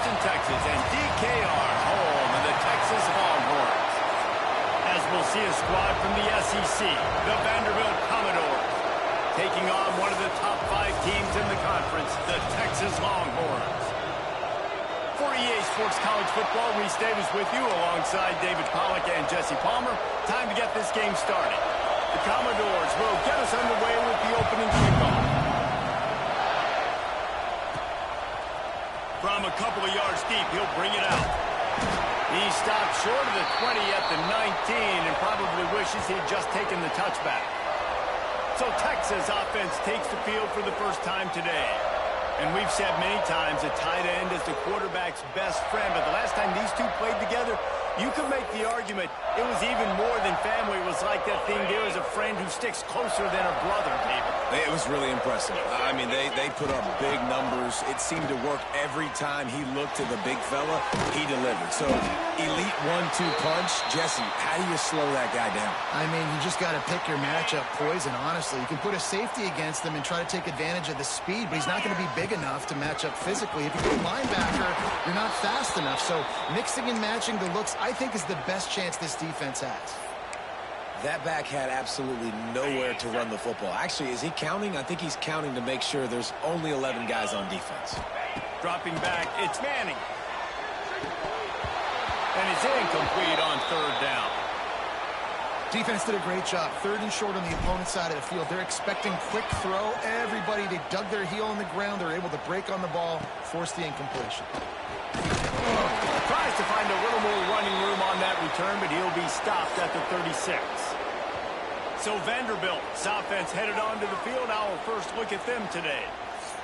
Houston, Texas, and DKR, home of the Texas Longhorns. As we'll see a squad from the SEC, the Vanderbilt Commodores, taking on one of the top 5 teams in the conference, the Texas Longhorns. For EA Sports College Football, Reese Davis with you alongside David Pollack and Jesse Palmer. Time to get this game started. The Commodores will get us underway with the opening kickoff. From a couple of yards deep, he'll bring it out. He stopped short of the 20 at the 19 and probably wishes he'd just taken the touchback. So Texas offense takes the field for the first time today. And we've said many times a tight end is the quarterback's best friend, but the last time these two played together, you could make the argument it was even more than family. It was like that thing there is a friend who sticks closer than a brother, David. It was really impressive. I mean, they put up big numbers. It seemed to work every time he looked to the big fella. He delivered. So, elite 1-2 punch. Jesse, how do you slow that guy down? I mean, you just got to pick your matchup poison, honestly. You can put a safety against him and try to take advantage of the speed, but he's not going to be big enough to match up physically. If you go linebacker, you're not fast enough. So, mixing and matching the looks, I think, is the best chance this defense has. That back had absolutely nowhere to run the football. Actually, is he counting? I think he's counting to make sure there's only 11 guys on defense. Dropping back, it's Manning. And it's incomplete on third down. Defense did a great job. Third and short on the opponent's side of the field. They're expecting quick throw. Everybody, they dug their heel on the ground. They're able to break on the ball, force the incompletion. Tries to find a little more running room on that return, but he'll be stopped at the 36. So Vanderbilt's offense headed onto the field. Our first look at them today.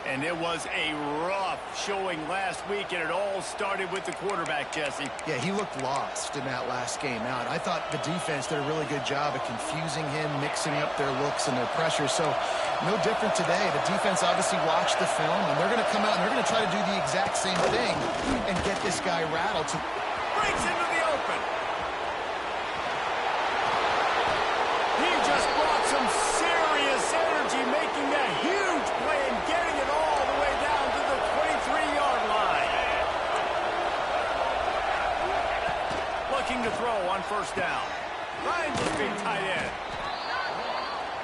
And it was a rough showing last week, and it all started with the quarterback, Jesse. Yeah, he looked lost in that last game out. I thought the defense did a really good job of confusing him, mixing up their looks and their pressure. So no different today. The defense obviously watched the film, and they're going to come out and they're going to try to do the exact same thing and get this guy rattled. Breaks into the open. He just brought some serious energy, making that huge play and getting it all the way down to the 23-yard line. Looking to throw on first down. Finds his big tight end.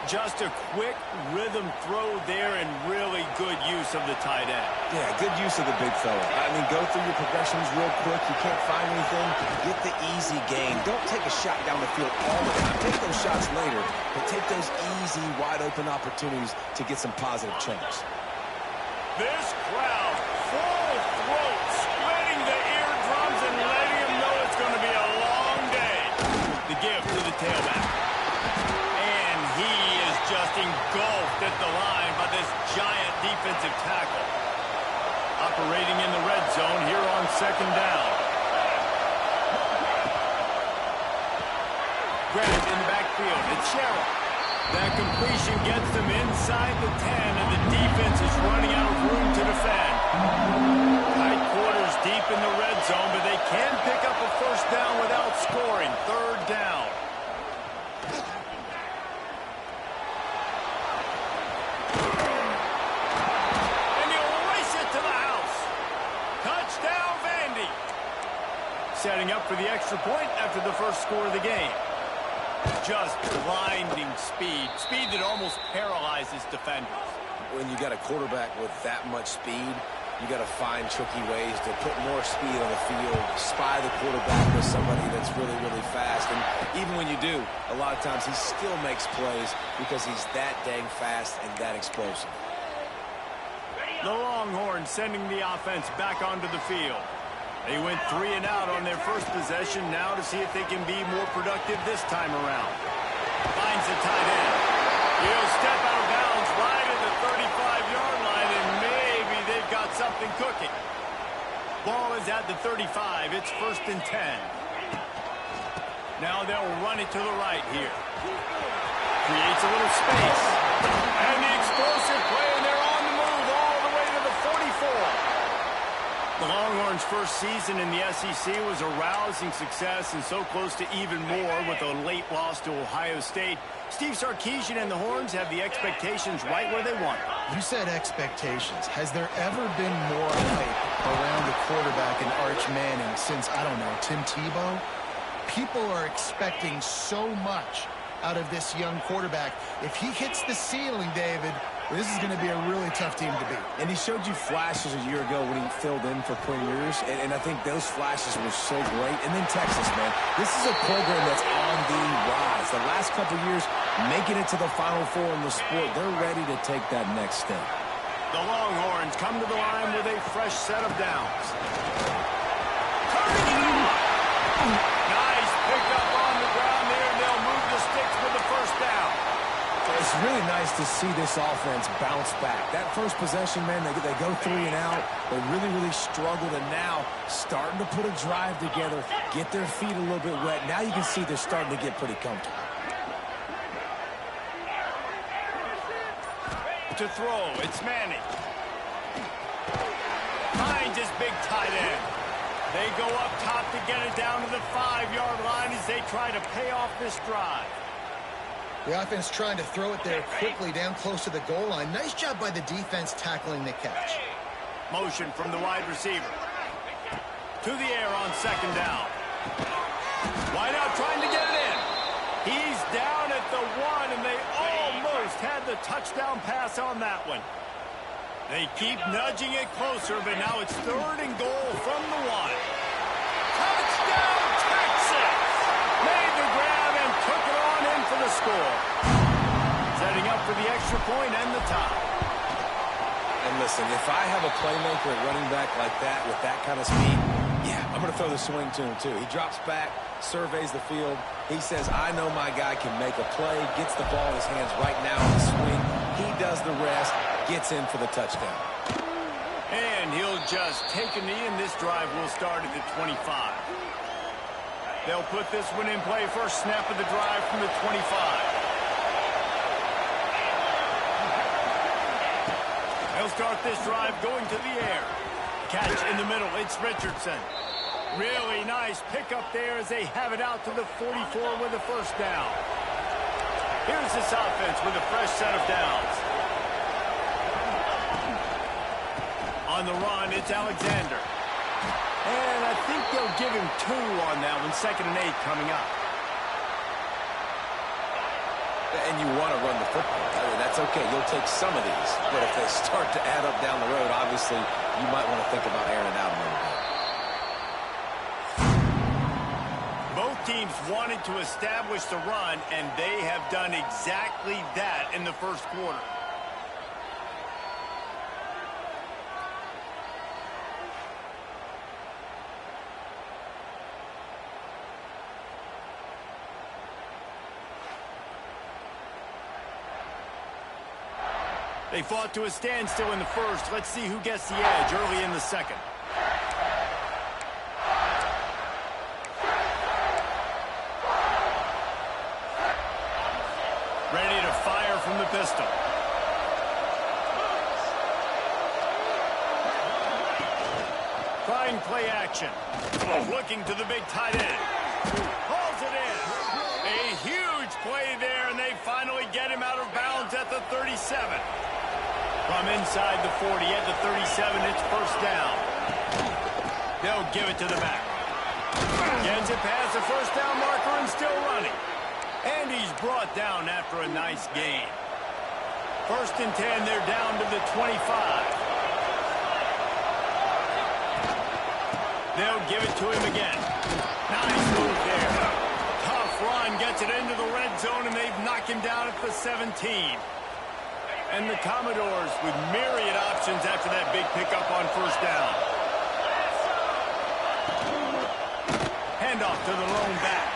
Just a quick rhythm throw there and really good use of the tight end. Yeah, good use of the big fella. I mean, go through your progressions real quick. You can't find anything. Get the easy gain. Don't take a shot down the field all the time. Take those shots later, but take those easy, wide-open opportunities to get some positive chunks. This crowd, full throat, splitting the eardrums and letting him know it's going to be a long day. The give to the tailback. And he is just engulfed at the line by this giant defensive tackle. Operating in the red zone here on second down. Grant in the backfield. It's Sherrill. That completion gets them inside the 10, and the defense is running out of room to defend. Tight quarters deep in the red zone, but they can pick up a first down without scoring. Third down. And he'll race it to the house. Touchdown, Vandy. Setting up for the extra point after the first score of the game. Just blinding speed. Speed that almost paralyzes defenders. When you got a quarterback with that much speed, you got to find tricky ways to put more speed on the field, spy the quarterback with somebody that's really, really fast. And even when you do, a lot of times he still makes plays because he's that dang fast and that explosive. The Longhorns sending the offense back onto the field. They went 3 and out on their first possession, now to see if they can be more productive this time around. Finds the tight end. He'll step out of bounds right at the 35-yard line, and maybe they've got something cooking. Ball is at the 35. It's 1st and 10. Now they'll run it to the right here. Creates a little space. And the explosive play, and they're on the move all the way to the 44. The Longhorns' first season in the SEC was a rousing success and so close to even more with a late loss to Ohio State. Steve Sarkisian and the Horns have the expectations right where they want them. You said expectations. Has there ever been more hype around the quarterback in Arch Manning since, I don't know, Tim Tebow. People are expecting so much out of this young quarterback. If he hits the ceiling, David, this is going to be a really tough team to beat. And he showed you flashes a year ago when he filled in for Quinn Ewers, and I think those flashes were so great. And then Texas, man, this is a program that's on the rise. The last couple years, making it to the Final Four in the sport, they're ready to take that next step. The Longhorns come to the line with a fresh set of downs. Turning it on! Nice pickup on the ground there, and they'll move the sticks with the first down. It's really nice to see this offense bounce back. That first possession, man, they go 3 and out. They really struggled, and now starting to put a drive together, get their feet a little bit wet. Now you can see they're starting to get pretty comfortable. To throw, it's Manning. Finds his big tight end. They go up top to get it down to the 5-yard line as they try to pay off this drive. The offense trying to throw it there quickly down close to the goal line. Nice job by the defense tackling the catch. Motion from the wide receiver. To the air on second down. Wide out trying to get it in. He's down at the 1, and they almost had the touchdown pass on that one. They keep nudging it closer, but now it's 3rd and goal from the 1. Touchdown, Texas! Made the grab and took it on in for the score. Setting up for the extra point and the tie. And listen, if I have a playmaker at running back like that with that kind of speed, yeah, I'm going to throw the swing to him too. He drops back, surveys the field. He says, I know my guy can make a play, gets the ball in his hands right now in the swing. He does the rest, gets in for the touchdown. And he'll just take a knee, and this drive will start at the 25. They'll put this one in play. First snap of the drive from the 25. They'll start this drive going to the air. Catch in the middle. It's Richardson. Really nice pickup there as they have it out to the 44 with a first down. Here's this offense with a fresh set of downs. On the run, it's Alexander. And I think they'll give him 2 on that one. 2nd and 8 coming up. And you want to run the football. I mean, that's okay. You'll take some of these. But if they start to add up down the road, obviously, you might want to think about airing it out a little bit. Both teams wanted to establish the run, and they have done exactly that in the first quarter. They fought to a standstill in the first. Let's see who gets the edge early in the second. Ready to fire from the pistol. Trying play action. Looking to the big tight end. Hauls it in. A huge play there, and they finally get him out of bounds at the 37. From inside the 40 at the 37, it's first down. They'll give it to the back. Gets it past the first down marker and still running. And he's brought down after a nice gain. 1st and 10, they're down to the 25. They'll give it to him again. Nice move there. Tough run, gets it into the red zone, and they've knocked him down at the 17. And the Commodores with myriad options after that big pickup on first down. Handoff to the lone back.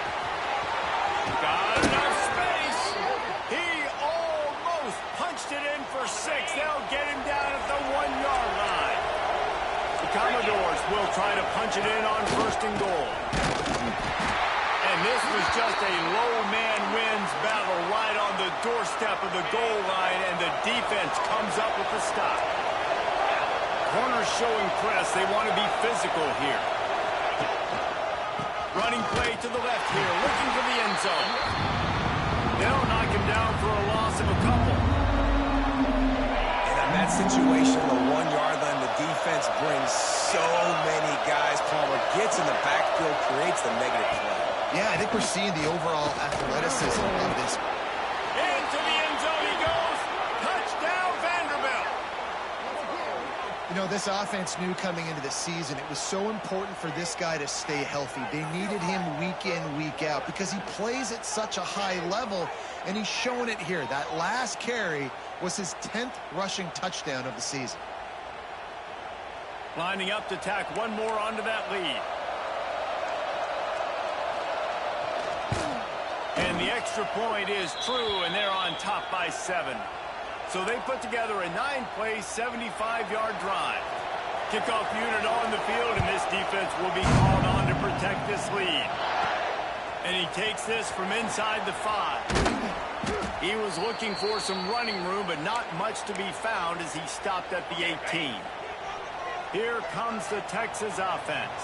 Got enough space. He almost punched it in for 6. They'll get him down at the 1-yard line. The Commodores will try to punch it in on 1st and goal. And this was just a low man wins battle right on the doorstep of the goal line, and the defense comes up with the stop. Corners showing press. They want to be physical here. Running play to the left here, looking for the end zone. They'll knock him down for a loss of a couple. And in that situation, the 1-yard line, the defense brings so many guys. Palmer gets in the backfield, creates the negative play. Yeah, I think we're seeing the overall athleticism of this. Into the end zone he goes. Touchdown, Vanderbilt. You know, this offense knew coming into the season it was so important for this guy to stay healthy. They needed him week in, week out because he plays at such a high level, and he's showing it here. That last carry was his 10th rushing touchdown of the season. Lining up to tack one more onto that lead. And the extra point is true, and they're on top by 7. So they put together a 9-play, 75-yard drive. Kickoff unit on the field, and this defense will be called on to protect this lead. And he takes this from inside the 5. He was looking for some running room, but not much to be found as he stopped at the 18. Here comes the Texas offense.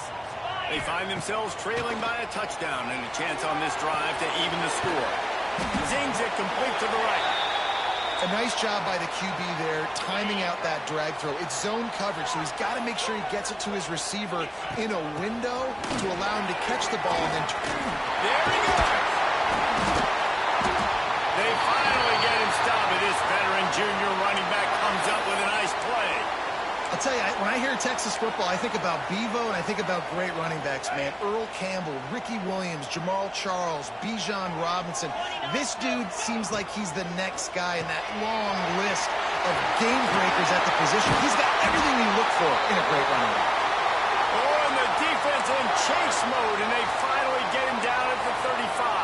They find themselves trailing by a touchdown and a chance on this drive to even the score. Zings it complete to the right. A nice job by the QB there, timing out that drag throw. It's zone coverage, so he's got to make sure he gets it to his receiver in a window to allow him to catch the ball and then... There he goes! They finally get him stopped, and this veteran junior running back comes up with a nice play. I'll tell you, when I hear Texas football, I think about Bevo and I think about great running backs, man. Earl Campbell, Ricky Williams, Jamal Charles, Bijan Robinson. This dude seems like he's the next guy in that long list of game breakers at the position. He's got everything you look for in a great running back. Oh, and the defense in chase mode, and they finally get him down at the 35.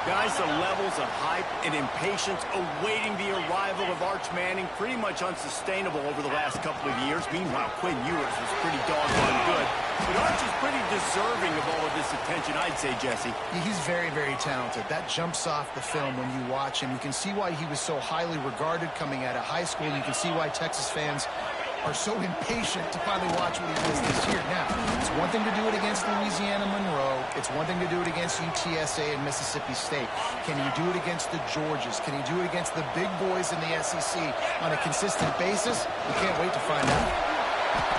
Guys, the levels of hype and impatience awaiting the arrival of Arch Manning pretty much unsustainable over the last couple of years. Meanwhile, Quinn Ewers was pretty doggone good. But Arch is pretty deserving of all of this attention, I'd say, Jesse. Yeah, he's very, very talented. That jumps off the film when you watch him. You can see why he was so highly regarded coming out of high school. You can see why Texas fans are so impatient to finally watch what he does this year. Now, it's one thing to do it against Louisiana Monroe. It's one thing to do it against UTSA and Mississippi State. Can you do it against the Georgias? Can you do it against the big boys in the SEC on a consistent basis? We can't wait to find out.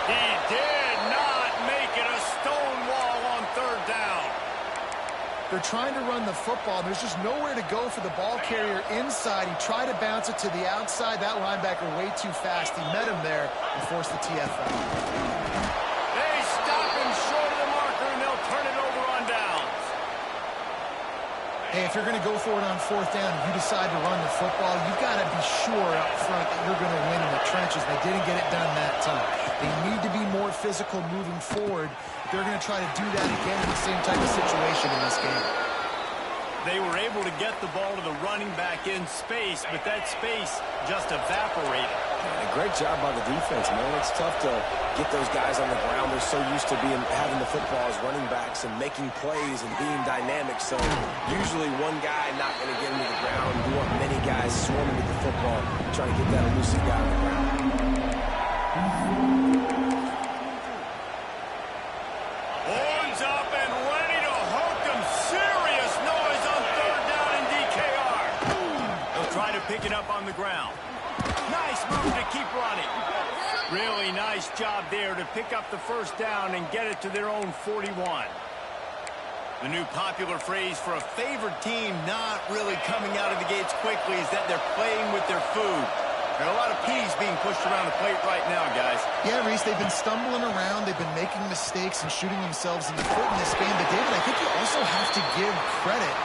He did not make it a stone wall on third down. They're trying to run the football. There's just nowhere to go for the ball carrier inside. He tried to bounce it to the outside. That linebacker way too fast. He met him there and forced the TFL. They stop him short of the marker, and they'll turn it over on downs. Hey, if you're going to go for it on fourth down and you decide to run the football, you've got to be sure up front that you're going to win in the trenches. They didn't get it done that time. They need to be more physical moving forward. They're going to try to do that again in the same type of situation in this game. They were able to get the ball to the running back in space, but that space just evaporated. A great job by the defense, man. It's tough to get those guys on the ground. They're so used to having the football as running backs and making plays and being dynamic. So usually one guy not going to get into the ground. You want many guys swarming with the football, trying to get that elusive guy on the ground. Horns up and ready to hook them. Serious noise on third down in DKR. They'll try to pick it up on the ground. Nice move to keep running. Really nice job there to pick up the first down and get it to their own 41. The new popular phrase for a favored team not really coming out of the gates quickly is that they're playing with their food. There are a lot of peas being pushed around the plate right now, guys. Yeah, Reese, they've been stumbling around. They've been making mistakes and shooting themselves in the foot in this game. But, David, I think you also have to give credit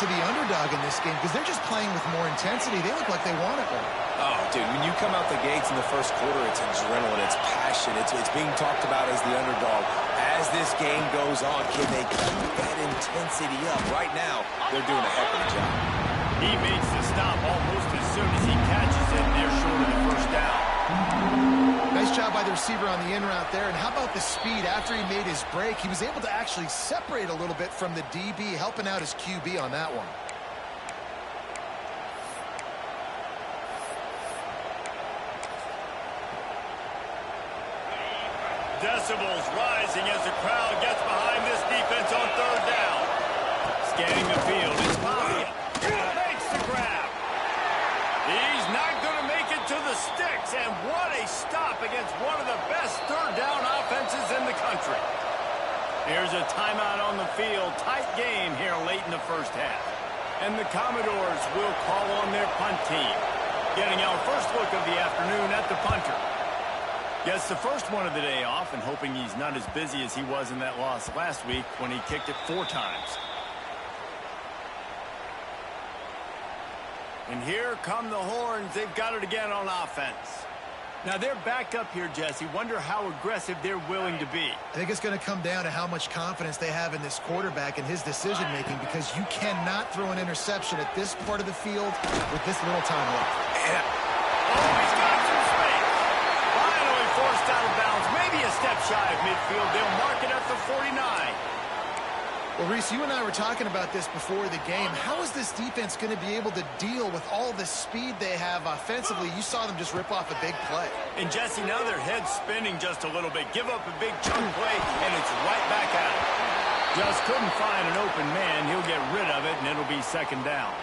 to the underdog in this game because they're just playing with more intensity. They look like they want it more. Oh, dude, when you come out the gates in the first quarter, it's adrenaline, it's passion, it's being talked about as the underdog. As this game goes on, can they keep that intensity up? Right now, they're doing a heck of a job. He makes the stop almost as soon as he catches it. They're short of the first down. Nice job by the receiver on the in route there. And how about the speed after he made his break? He was able to actually separate a little bit from the DB, helping out his QB on that one. Decibels rising as the crowd gets behind this defense on third down. Scanning the field is Bobby. Makes the grab. He's not going to make it to the sticks, and what a stop against one of the best Here's a timeout on the field. Tight game here late in the first half. And the Commodores will call on their punt team. Getting our first look of the afternoon at the punter. Gets the first one of the day off and hoping he's not as busy as he was in that loss last week when he kicked it 4 times. And here come the horns. They've got it again on offense. Now they're back up here, Jesse. Wonder how aggressive they're willing to be. I think it's going to come down to how much confidence they have in this quarterback and his decision-making, because you cannot throw an interception at this part of the field with this little time left. Yeah. Oh, he's got some space. Finally forced out of bounds. Maybe a step shy of midfield. They'll mark it at the 49. Well, Reese, you and I were talking about this before the game. How is this defense going to be able to deal with all the speed they have offensively? You saw them just rip off a big play. And, Jesse, now their head's spinning just a little bit. Give up a big chunk play, and it's right back at him. Just couldn't find an open man. He'll get rid of it, and it'll be second down.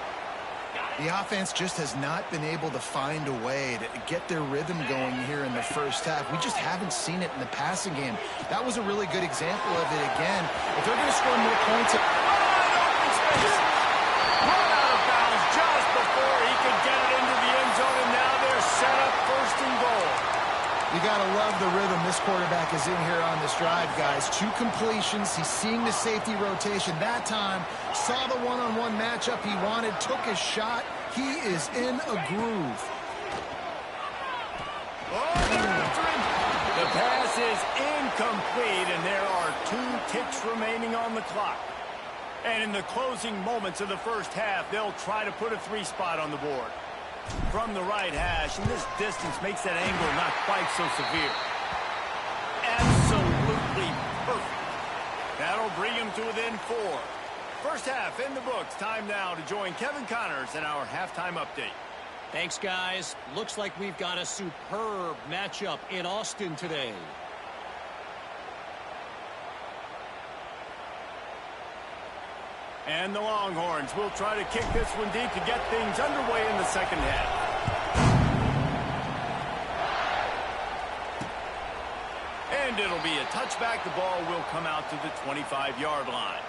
The offense just has not been able to find a way to get their rhythm going here in the first half. We just haven't seen it in the passing game. That was a really good example of it again. If they're going to score more points... Run out of bounds just before he could get it into the end zone, and now they're set up first and goal. You got to love the rhythm this quarterback is in here on this drive, guys. 2 completions. He's seeing the safety rotation. That time, saw the one-on-one matchup he wanted, took his shot. He is in a groove. The pass is incomplete, and there are 2 ticks remaining on the clock. And in the closing moments of the first half, they'll try to put a 3 spot on the board. From the right hash, and this distance makes that angle not quite so severe. Absolutely perfect. That'll bring him to within 4. First half in the books. Time now to join Kevin Connors in our halftime update. Thanks, guys. Looks like we've got a superb matchup in Austin today. And the Longhorns will try to kick this one deep to get things underway in the second half. And it'll be a touchback. The ball will come out to the 25-yard line.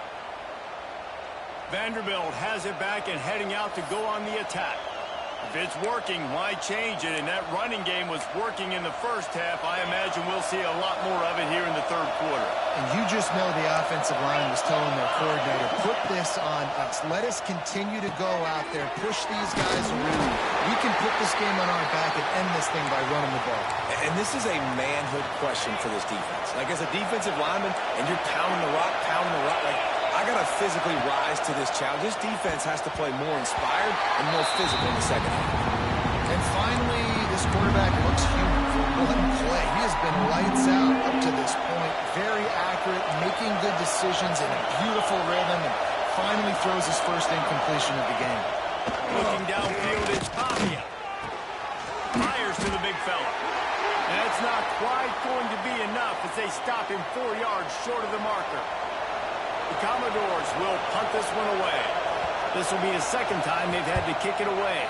Vanderbilt has it back and heading out to go on the attack. If it's working, why change it? And that running game was working in the first half. I imagine we'll see a lot more of it here in the third quarter. And you just know the offensive line was telling their coordinator, put this on us. Let us continue to go out there, push these guys around. We can put this game on our back and end this thing by running the ball. And this is a manhood question for this defense. Like, as a defensive lineman, and you're pounding the rock, like, I got to physically rise to this challenge. This defense has to play more inspired and more physical in the second half. And finally, this quarterback looks human for one play. He has been lights out up to this point. Very accurate, making good decisions in a beautiful rhythm, and finally throws his first incompletion of the game. Looking downfield is Pavia. Fires to the big fella. And that's not quite going to be enough as they stop him 4 yards short of the marker. The Commodores will punt this one away. This will be the second time they've had to kick it away.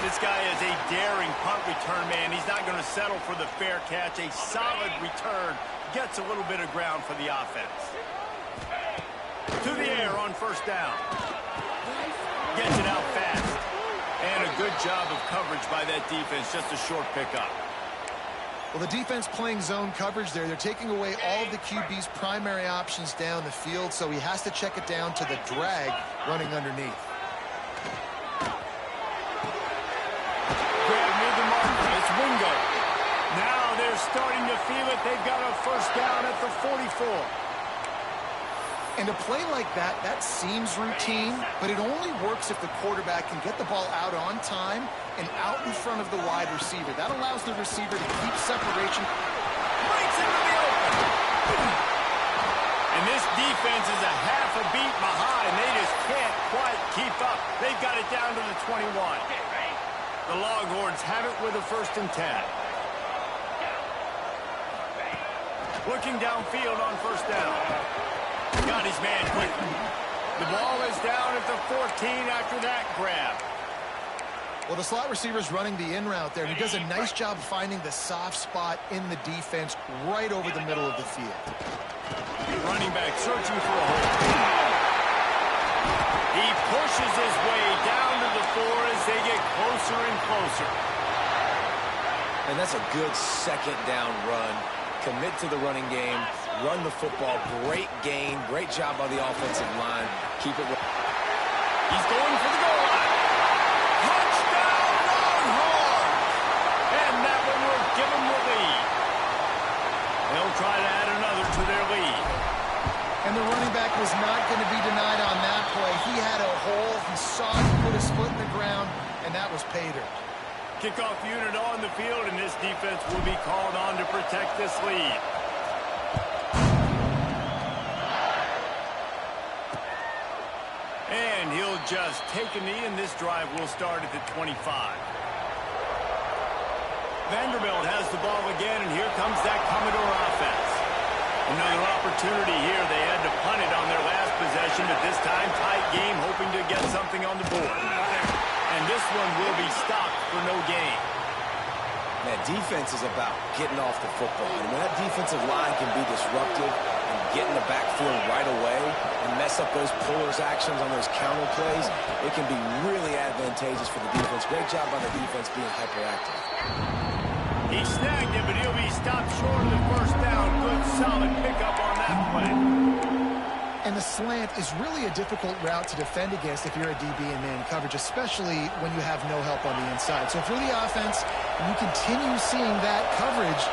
This guy is a daring punt return man. He's not going to settle for the fair catch. A solid return gets a little bit of ground for the offense. To the air on first down. Gets it out fast. And a good job of coverage by that defense. Just a short pickup. Well, the defense playing zone coverage there. They're taking away all of the QB's primary options down the field, so he has to check it down to the drag running underneath. Grab near the marker. It's Wingo. Now they're starting to feel it. They've got a first down at the 44. And a play like that, that seems routine, but it only works if the quarterback can get the ball out on time and out in front of the wide receiver. That allows the receiver to keep separation. Breaks into the open. And this defense is a half a beat behind. They just can't quite keep up. They've got it down to the 21. The Longhorns have it with a 1st and 10. Looking downfield on first down. Got his man quickly. The ball is down at the 14 after that grab. Well, the slot receiver's running the in route there, and he does a nice job finding the soft spot in the defense right over the middle of the field. Running back searching for a hole. He pushes his way down to the 4 as they get closer and closer. And that's a good second down run. Commit to the running game, run the football, great gain, great job by the offensive line. Keep it. He's going for the goal line. Touchdown, Longhorns! And that one will give them the lead. They'll try to add another to their lead. And the running back was not going to be denied on that play. He had a hole. He saw it, put his foot in the ground, and that was pay dirt. Kickoff unit on the field, and this defense will be called on to protect this lead. And he'll just take a knee, and this drive will start at the 25. Vanderbilt has the ball again, and here comes that Commodore offense. Another opportunity here. They had to punt it on their last possession, but this time tight game, hoping to get something on the board. And this one will be stopped for no gain. Man, defense is about getting off the football. And when that defensive line can be disruptive and get in the backfield right away and mess up those pullers actions on those counter plays, it can be really advantageous for the defense. Great job by the defense being hyperactive. He snagged it, but he'll be stopped short of the first down. Good, solid pickup on that play. And the slant is really a difficult route to defend against if you're a DB in man coverage, especially when you have no help on the inside. So if you're the offense and you continue seeing that coverage,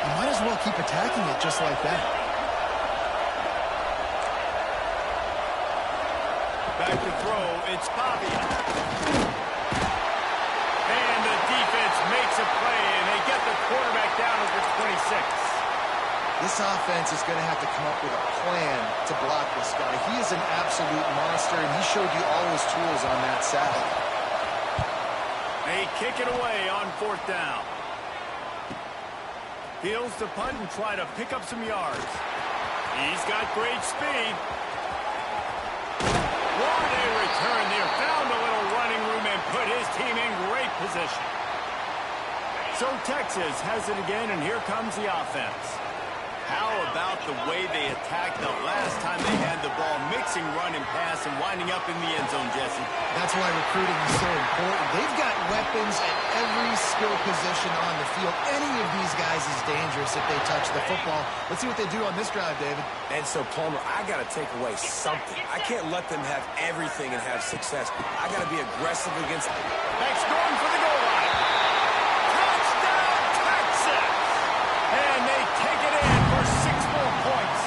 you might as well keep attacking it just like that. Back to throw, it's Pavia. And the defense makes a play, and they get the quarterback down at the 26. This offense is going to have to come up with a plan to block this guy. He is an absolute monster, and he showed you all his tools on that side. They kick it away on 4th down. Fields to punt and try to pick up some yards. He's got great speed. What a return there. Found a little running room and put his team in great position. So Texas has it again, and here comes the offense. How about the way they attacked the last time they had the ball, mixing run and pass and winding up in the end zone, Jesse? That's why recruiting is so important. They've got weapons at every skill position on the field. Any of these guys is dangerous if they touch the football. Let's see what they do on this drive, David. And so, Palmer, I got to take away something. I can't let them have everything and have success. I got to be aggressive against them. Beck's going for the goal line. Touchdown, Texas! And they take it in for 6 more points.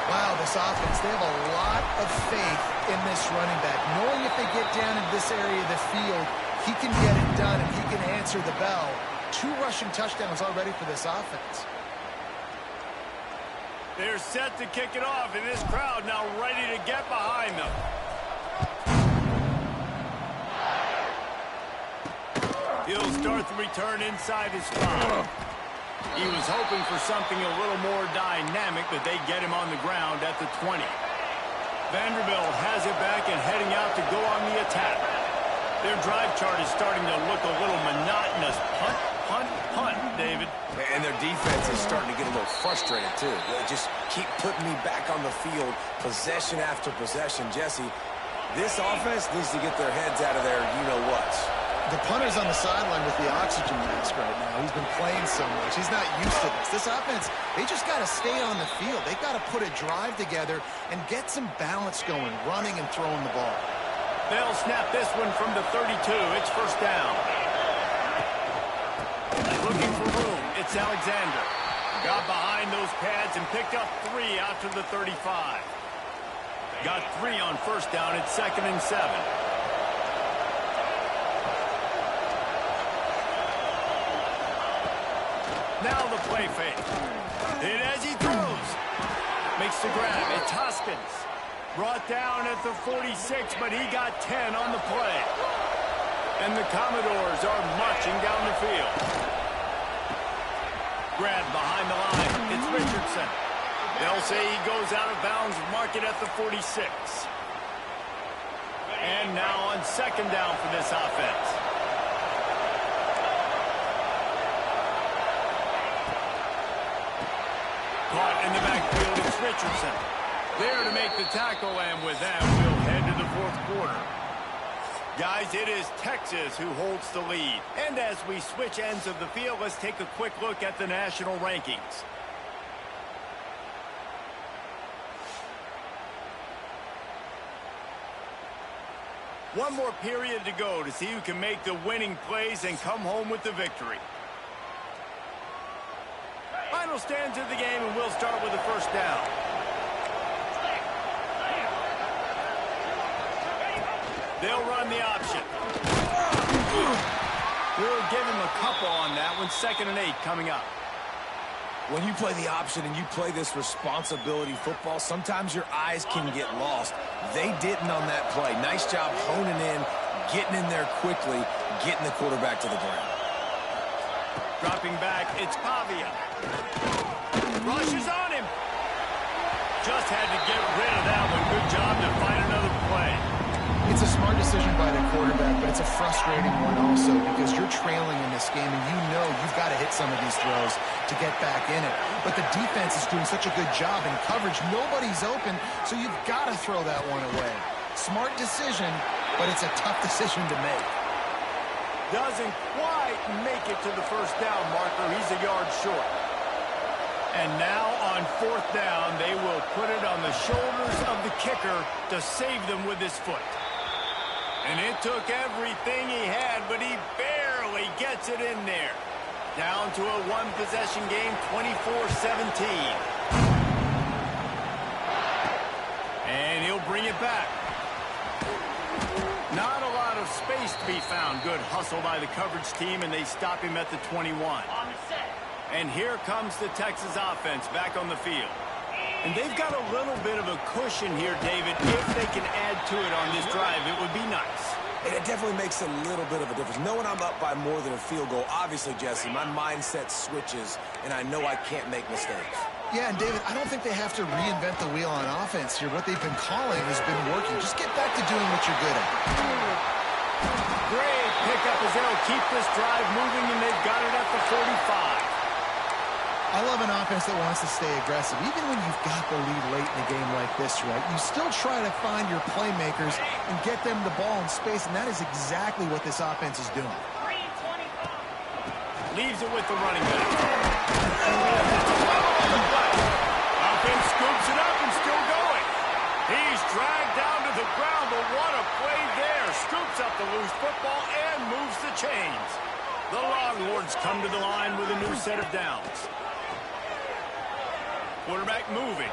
Wow, this offense, they have a lot of faith in this running back. Knowing if they get down in this area of the field, he can get it done and he can answer the bell. 2 rushing touchdowns already for this offense. They're set to kick it off, and this crowd now ready to get behind them. He'll start the return inside his 5. He was hoping for something a little more dynamic, but they get him on the ground at the 20. Vanderbilt has it back and heading out to go on the attack. Their drive chart is starting to look a little monotonous. Punt, punt, punt, David. And their defense is starting to get a little frustrated, too. They just keep putting me back on the field, possession after possession. Jesse, this offense needs to get their heads out of their you-know-whats. The punter's on the sideline with the oxygen mask right now. He's been playing so much. He's not used to this. This offense, they just got to stay on the field. They've got to put a drive together and get some balance going, running and throwing the ball. They'll snap this one from the 32. It's first down. Looking for room. It's Alexander. Got behind those pads and picked up 3 out to the 35. Got 3 on first down. It's 2nd and 7. Now the play fake. And as he throws, makes the grab. It's Hoskins. Brought down at the 46, but he got 10 on the play. And the Commodores are marching down the field. Grab behind the line. It's Richardson. They'll say he goes out of bounds, mark it at the 46. And now on on second down for this offense. Caught in the backfield, it's Richardson. There to make the tackle, and with that, we'll head to the fourth quarter. Guys, it is Texas who holds the lead. And as we switch ends of the field, let's take a quick look at the national rankings. One more period to go to see who can make the winning plays and come home with the victory. Final stands of the game, and we'll start with the first down. They'll run the option. We'll give him a couple on that one. 2nd and 8 coming up. When you play the option and you play this responsibility football, sometimes your eyes can get lost. They didn't on that play. Nice job honing in, getting in there quickly, getting the quarterback to the ground. Dropping back, it's Pavia. Rushes on him. Just had to get rid of that one. Good job to find another play. It's a smart decision by the quarterback, but it's a frustrating one also because you're trailing in this game and you know you've got to hit some of these throws to get back in it. But the defense is doing such a good job in coverage. Nobody's open, so you've got to throw that one away. Smart decision, but it's a tough decision to make. Doesn't quite make it to the first down marker. He's a yard short. And now on 4th down, they will put it on the shoulders of the kicker to save them with his foot. And it took everything he had, but he barely gets it in there. Down to a one-possession game, 24-17. And he'll bring it back. Not a lot of space to be found. Good hustle by the coverage team, and they stop him at the 21. And here comes the Texas offense back on the field. And they've got a little bit of a cushion here, David. If they can add to it on this drive, it would be nice. And it definitely makes a little bit of a difference. Knowing I'm up by more than a field goal, obviously, Jesse, my mindset switches, and I know I can't make mistakes. Yeah, and David, I don't think they have to reinvent the wheel on offense here. What they've been calling has been working. Just get back to doing what you're good at. Great pickup as they'll keep this drive moving, and they've got it at the 45. I love an offense that wants to stay aggressive. Even when you've got the lead late in a game like this, right, you still try to find your playmakers and get them the ball in space, and that is exactly what this offense is doing. Leaves it with the running back. Offense scoops it up and still going. He's dragged down to the ground, but what a play there. Scoops up the loose football and moves the chains. The Longhorns come to the line with a new set of downs. Quarterback moving.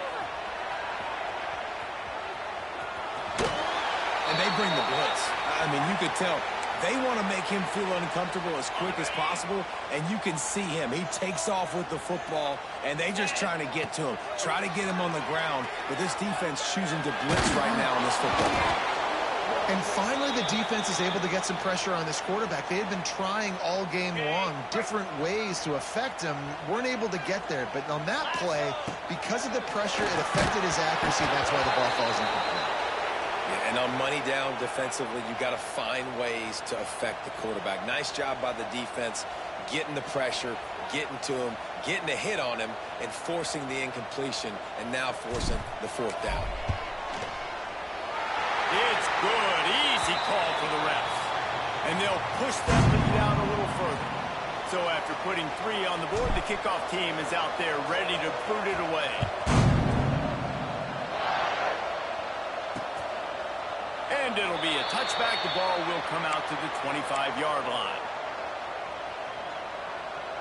And they bring the blitz. I mean, you could tell they want to make him feel uncomfortable as quick as possible, and you can see him. He takes off with the football, and they just trying to get to him, try to get him on the ground, but this defense choosing to blitz right now in this football game. And finally, the defense is able to get some pressure on this quarterback. They had been trying all game long different ways to affect him, weren't able to get there. But on that play, because of the pressure, it affected his accuracy. That's why the ball falls incomplete. Yeah, and on money down defensively, you got to find ways to affect the quarterback. Nice job by the defense, getting the pressure, getting to him, getting a hit on him, and forcing the incompletion, and now forcing the 4th down. It's good. Easy call for the refs. And they'll push that lead out a little further. So after putting 3 on the board, the kickoff team is out there ready to boot it away. And it'll be a touchback. The ball will come out to the 25-yard line.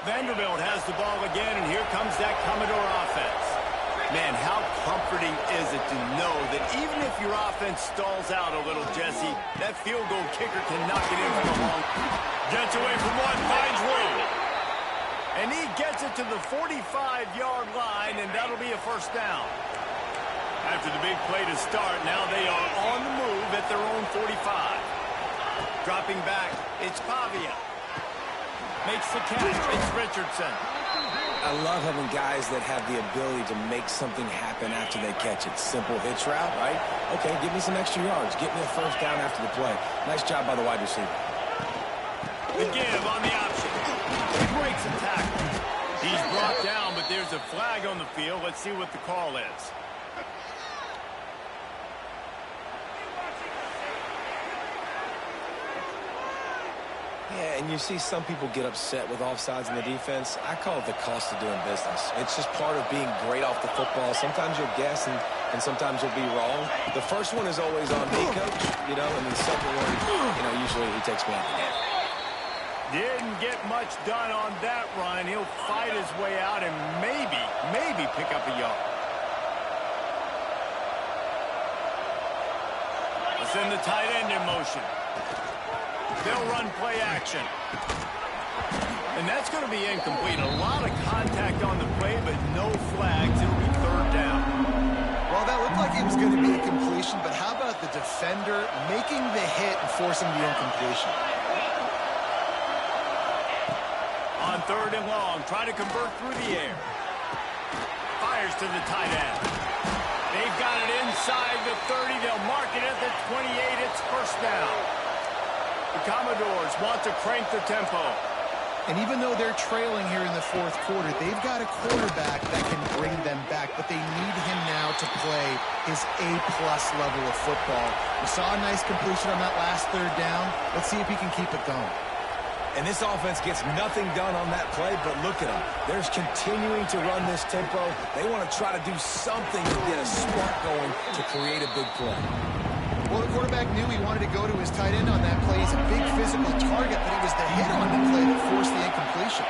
Vanderbilt has the ball again, and here comes that Commodore offense. Man, how comforting is it to know that even if your offense stalls out a little, Jesse, that field goal kicker can knock it in from the long. Gets away from one, finds room. And he gets it to the 45-yard line, and that'll be a first down. After the big play to start, now they are on the move at their own 45. Dropping back, it's Pavia. Makes the catch, it's Richardson. I love having guys that have the ability to make something happen after they catch it. Simple hitch route, right? Okay, give me some extra yards. Get me a first down after the play. Nice job by the wide receiver. The give on the option. He breaks a tackle. He's brought down, but there's a flag on the field. Let's see what the call is. Yeah, and you see some people get upset with offsides in the defense. I call it the cost of doing business. It's just part of being great off the football. Sometimes you'll guess, and sometimes you'll be wrong. The first one is always on me, Coach, and the second one, usually he takes me out the game. Didn't get much done on that run. He'll fight his way out and maybe pick up a yard. We'll send the tight end in motion. They'll run play action. And that's going to be incomplete. A lot of contact on the play, but no flags. It'll be third down. Well, that looked like it was going to be a completion, but how about the defender making the hit and forcing the incompletion? On third and long, trying to convert through the air. Fires to the tight end. They've got it inside the 30. They'll mark it at the 28. It's first down. The Commodores want to crank the tempo. And even though they're trailing here in the fourth quarter, they've got a quarterback that can bring them back, but they need him now to play his A-plus level of football. We saw a nice completion on that last third down. Let's see if he can keep it going. And this offense gets nothing done on that play, but look at them. They're continuing to run this tempo. They want to try to do something to get a spark going to create a big play. Well, the quarterback knew he wanted to go to his tight end on that play. He's a big physical target, but it was the hit on the play that forced the incompletion.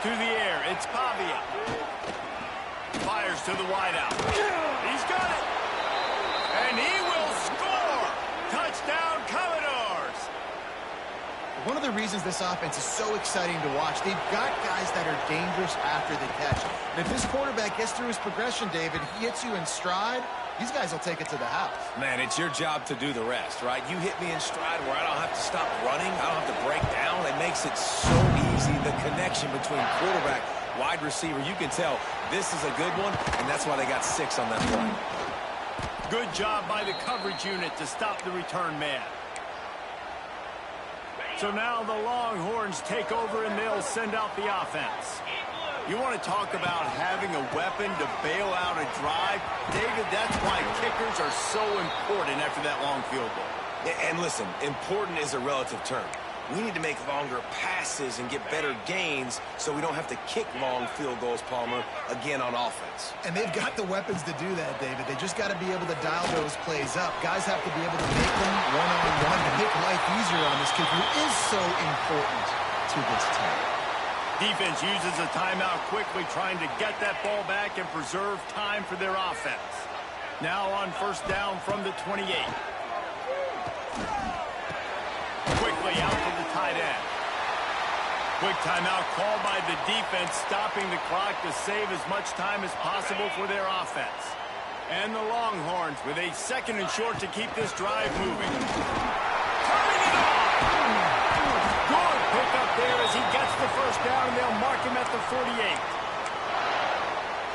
To the air, it's Pavia. Fires to the wideout. He's got it. And he will score. Touchdown, Commodores. One of the reasons this offense is so exciting to watch, they've got guys that are dangerous after the catch. And if this quarterback gets through his progression, David, he hits you in stride, these guys will take it to the house. Man, it's your job to do the rest, right? You hit me in stride where I don't have to stop running. I don't have to break down. It makes it so easy. The connection between quarterback, wide receiver, you can tell this is a good one, and that's why they got 6 on that play. Good job by the coverage unit to stop the return man. So now the Longhorns take over and they'll send out the offense. You want to talk about having a weapon to bail out a drive? David, that's why kickers are so important after that long field goal. And listen, important is a relative term. We need to make longer passes and get better gains so we don't have to kick long field goals, Palmer, again on offense. And they've got the weapons to do that, David. They just got to be able to dial those plays up. Guys have to be able to make them one-on-one to make life easier on this kid who is so important to this team. Defense uses a timeout quickly, trying to get that ball back and preserve time for their offense. Now on first down from the 28. Quickly out to the tight end. Quick timeout called by the defense, stopping the clock to save as much time as possible for their offense. And the Longhorns with a second and short to keep this drive moving. Turning it on! Good pickup there as he gets the first down, and they'll mark him at the 48.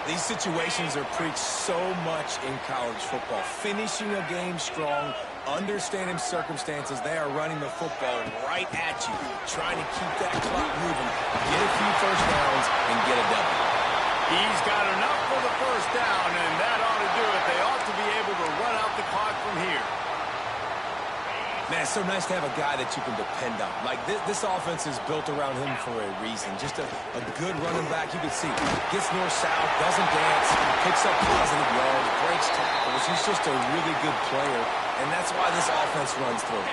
These situations are preached so much in college football. Finishing a game strong, understanding circumstances. They are running the football right at you, trying to keep that clock moving, get a few first downs, and get a W. He's got enough for the first down, and that ought to do it. They ought to be able to run out the clock from here. Man, it's so nice to have a guy that you can depend on. Like, this offense is built around him for a reason. Just a good running back. You can see, gets north-south, doesn't dance, picks up positive yards, breaks tackles. He's just a really good player, and that's why this offense runs through.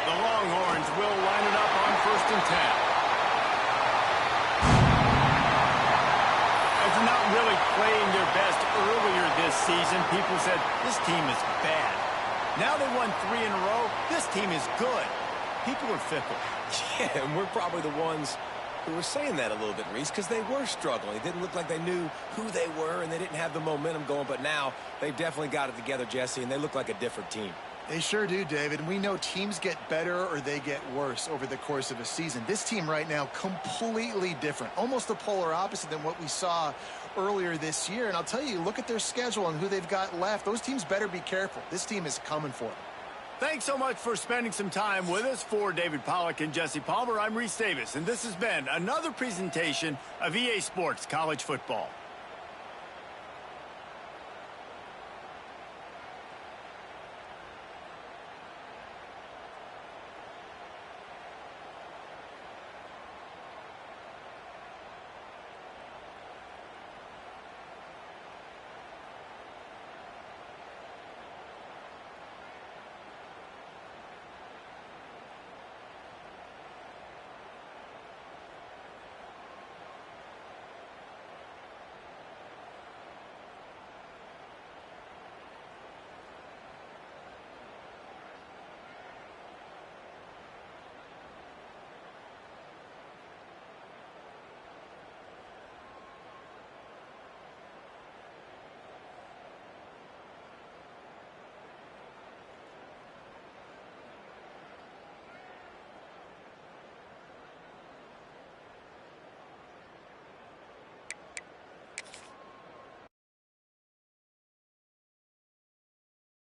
The Longhorns will line it up on first and 10. After not really playing their best earlier this season, people said, this team is bad. Now they won 3 in a row. This team is good. People are fickle. Yeah, and we're probably the ones who were saying that a little bit, Reese, because they were struggling. It didn't look like they knew who they were, and they didn't have the momentum going. But now they've definitely got it together, Jesse, and they look like a different team. They sure do, David. We know teams get better or they get worse over the course of a season. This team right now, completely different. Almost the polar opposite than what we saw earlier this year. And I'll tell you, look at their schedule and who they've got left. Those teams better be careful. This team is coming for them. Thanks so much for spending some time with us. For David Pollack and Jesse Palmer, I'm Reese Davis, and this has been another presentation of EA Sports College Football.